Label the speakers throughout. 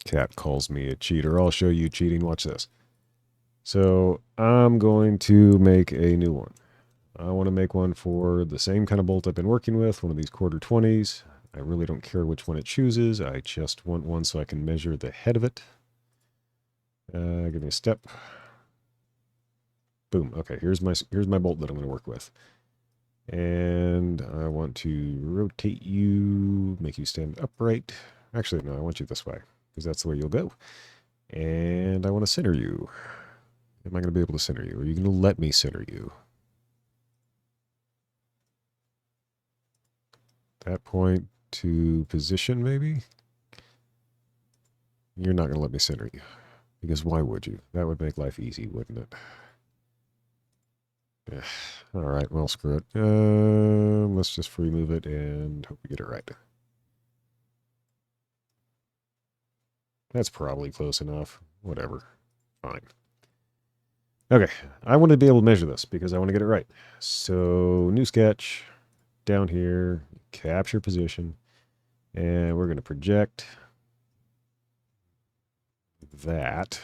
Speaker 1: Cat calls me a cheater. I'll show you cheating. Watch this. So I'm going to make a new one. I want to make one for the same kind of bolt I've been working with, one of these quarter 20s. I really don't care which one it chooses. I just want one so I can measure the head of it. Give me a step. Boom. Okay, here's my bolt that I'm going to work with. And I want to rotate you, make you stand upright. Actually, no, I want you this way, because that's the way you'll go. And I want to center you. Am I going to be able to center you? Are you going to let me center you? That point to position, maybe? You're not going to let me center you. Because why would you? That would make life easy, wouldn't it? Yeah. All right, well, screw it. Let's just free move it and hope we get it right. That's probably close enough. Whatever. Fine. Okay, I want to be able to measure this because I want to get it right. So, new sketch, down here, capture position, and we're going to project that.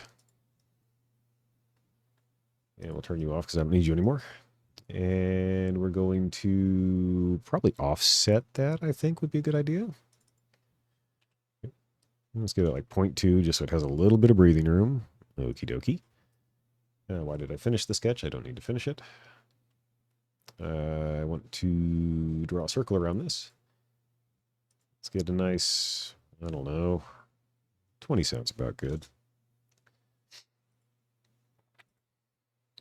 Speaker 1: And we'll turn you off because I don't need you anymore. And we're going to probably offset that, I think would be a good idea. Let's get it like 0.2 just so it has a little bit of breathing room. Okie dokie. Why did I finish the sketch? I don't need to finish it. I want to draw a circle around this. Let's get a nice, I don't know, 20 sounds about good.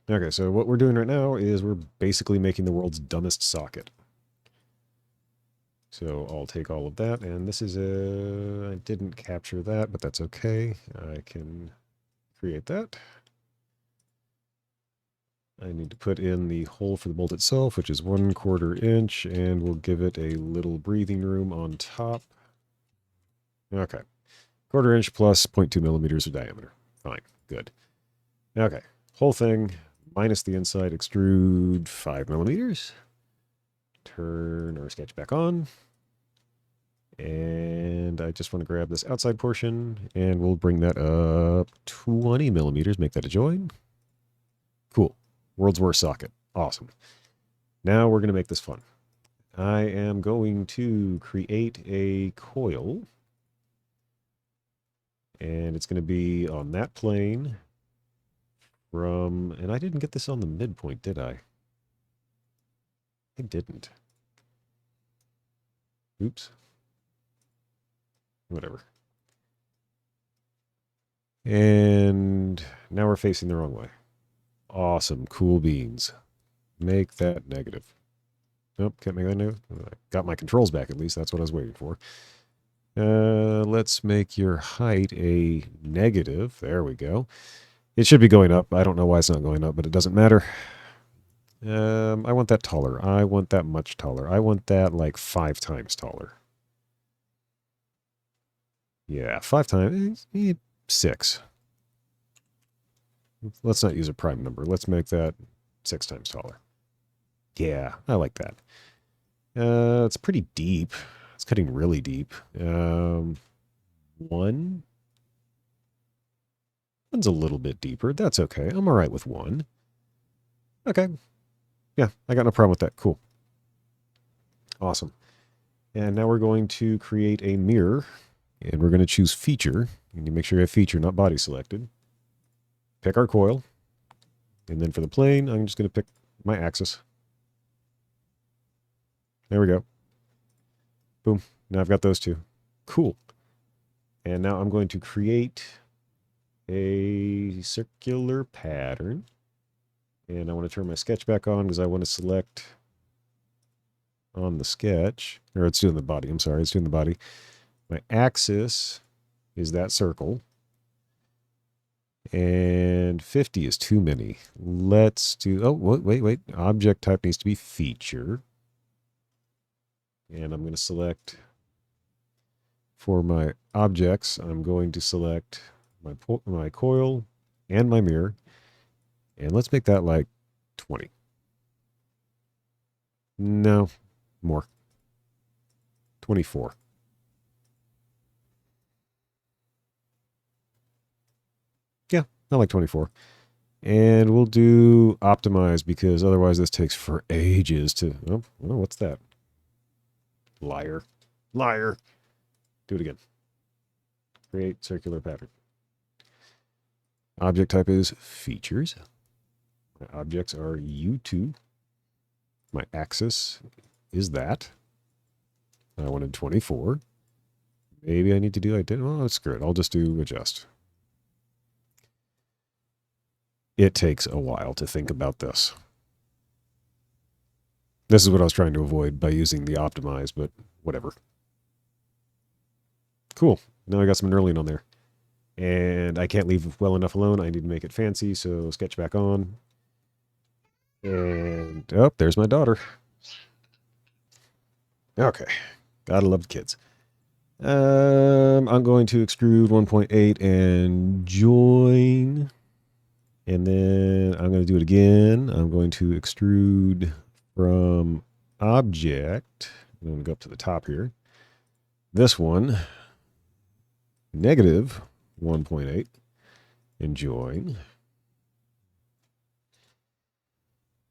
Speaker 1: Okay, so what we're doing right now is we're basically making the world's dumbest socket. So I'll take all of that, and this is I didn't capture that, but that's okay. I can create that. I need to put in the hole for the bolt itself, which is 1/4 inch, and we'll give it a little breathing room on top. Okay. 1/4 inch plus 0.2 millimeters of diameter. Fine. Good. Okay. Whole thing minus the inside, extrude 5 millimeters. Turn our sketch back on. And I just want to grab this outside portion, and we'll bring that up 20 millimeters, make that a join. Cool. World's worst socket. Awesome. Now we're going to make this fun. I am going to create a coil, and it's going to be on that plane from, and I didn't get this on the midpoint, did I? I didn't. Oops. Whatever. And now we're facing the wrong way. Awesome. Cool beans. Make that negative. Nope, can't make that negative. I got my controls back at least. That's what I was waiting for. Let's make your height a negative. There we go. It should be going up. I don't know why it's not going up, but it doesn't matter. I want that taller. I want that much taller. I want that like 5 times taller. Yeah, 5 times. 6. Let's not use a prime number. Let's make that 6 times taller. Yeah, I like that. It's pretty deep. It's cutting really deep. 1. One's a little bit deeper. That's okay. I'm all right with 1. Okay. Yeah, I got no problem with that. Cool. Awesome. And now we're going to create a mirror, and we're going to choose feature. You need to make sure you have feature, not body selected. Pick our coil. And then for the plane, I'm just going to pick my axis. There we go. Boom. Now I've got those two. Cool. And now I'm going to create a circular pattern. And I want to turn my sketch back on because I want to select on the sketch. Or it's doing the body. I'm sorry. It's doing the body. My axis is that circle. And 50 is too many. Let's do... Oh, wait. Object type needs to be feature. And I'm going to select... For my objects, I'm going to select my coil and my mirror. And let's make that like 20. No, more. 24. Not like 24. And we'll do optimize because otherwise this takes for ages to... Oh, what's that? Liar. Liar. Do it again. Create circular pattern. Object type is features. My objects are U2. My axis is that. I wanted 24. Maybe I need to do like that. Well, screw it. I'll just do adjust. It takes a while to think about this. This is what I was trying to avoid by using the optimize, but whatever. Cool. Now I got some knurling on there. And I can't leave well enough alone. I need to make it fancy, so sketch back on. And, oh, there's my daughter. Okay. Gotta love the kids. I'm going to extrude 1.8 and join. And then I'm going to do it again. I'm going to extrude from object. I'm going to go up to the top here. This one, negative 1.8 and join.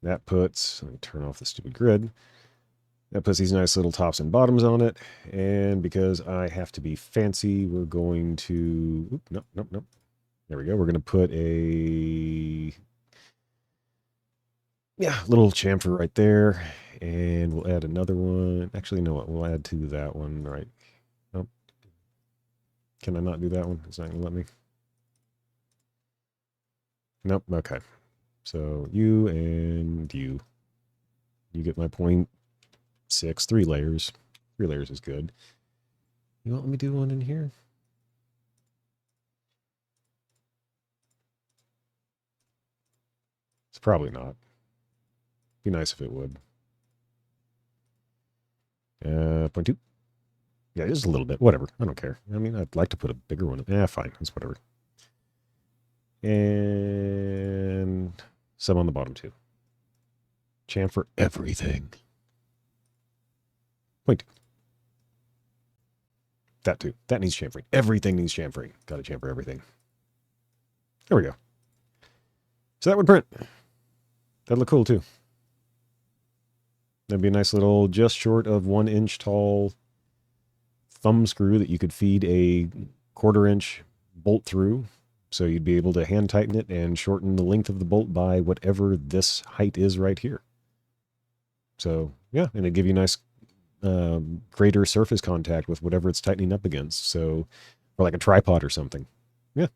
Speaker 1: That puts, let me turn off the stupid grid. That puts these nice little tops and bottoms on it. And because I have to be fancy, we're going to, nope. There we go. We're going to put a, little chamfer right there. And we'll add another one. Actually, no, we'll add to that one, right? Nope. Can I not do that one? It's not going to let me. Nope. Okay. So you and you. You get my point. 3 layers. 3 layers is good. You want me to do one in here? It's probably not. Be nice if it would. 0.2. Yeah, just a little bit. Whatever. I don't care. I mean, I'd like to put a bigger one. Fine. It's whatever. And some on the bottom too. Chamfer everything. 0.2. That too. That needs chamfering. Everything needs chamfering. Got to chamfer everything. There we go. So that would print. That'd look cool too. That'd be a nice little, just short of 1 inch tall thumb screw that you could feed a 1/4 inch bolt through. So you'd be able to hand tighten it and shorten the length of the bolt by whatever this height is right here. So yeah, and it'd give you nice greater surface contact with whatever it's tightening up against. So, or like a tripod or something. Yeah,